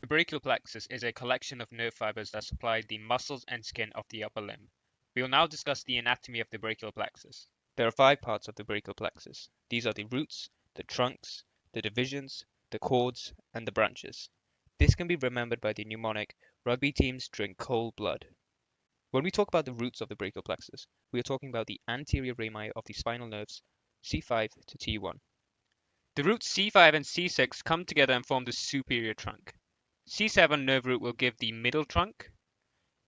The brachial plexus is a collection of nerve fibers that supply the muscles and skin of the upper limb. We will now discuss the anatomy of the brachial plexus. There are 5 parts of the brachial plexus. These are the roots, the trunks, the divisions, the cords, and the branches. This can be remembered by the mnemonic, rugby teams drink cold blood. When we talk about the roots of the brachial plexus, we are talking about the anterior rami of the spinal nerves C5 to T1. The roots C5 and C6 come together and form the superior trunk. C7 nerve root will give the middle trunk,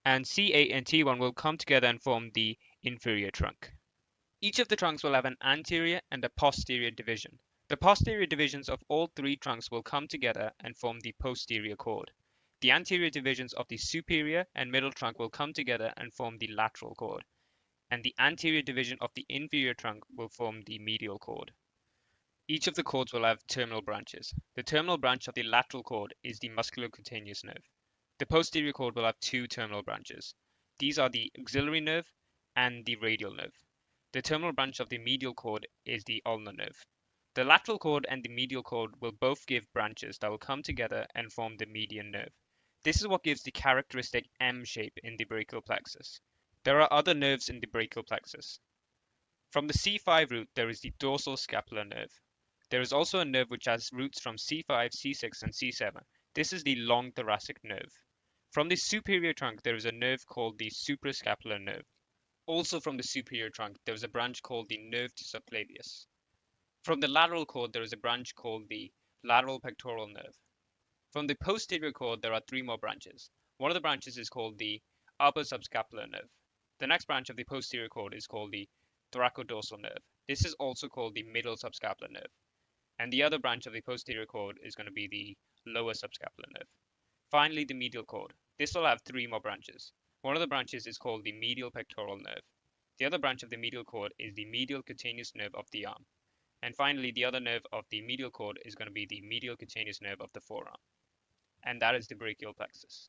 and C8 and T1 will come together and form the inferior trunk. Each of the trunks will have an anterior and a posterior division. The posterior divisions of all 3 trunks will come together and form the posterior cord. The anterior divisions of the superior and middle trunk will come together and form the lateral cord, and the anterior division of the inferior trunk will form the medial cord. Each of the cords will have terminal branches. The terminal branch of the lateral cord is the musculocutaneous nerve. The posterior cord will have 2 terminal branches. These are the axillary nerve and the radial nerve. The terminal branch of the medial cord is the ulnar nerve. The lateral cord and the medial cord will both give branches that will come together and form the median nerve. This is what gives the characteristic M shape in the brachial plexus. There are other nerves in the brachial plexus. From the C5 root, there is the dorsal scapular nerve. There is also a nerve which has roots from C5, C6, and C7. This is the long thoracic nerve. From the superior trunk, there is a nerve called the suprascapular nerve. Also from the superior trunk, there is a branch called the nerve to subclavius. From the lateral cord, there is a branch called the lateral pectoral nerve. From the posterior cord, there are 3 more branches. One of the branches is called the upper subscapular nerve. The next branch of the posterior cord is called the thoracodorsal nerve. This is also called the middle subscapular nerve. And the other branch of the posterior cord is going to be the lower subscapular nerve. Finally, the medial cord. This will have 3 more branches. One of the branches is called the medial pectoral nerve. The other branch of the medial cord is the medial cutaneous nerve of the arm. And finally, the other nerve of the medial cord is going to be the medial cutaneous nerve of the forearm. And that is the brachial plexus.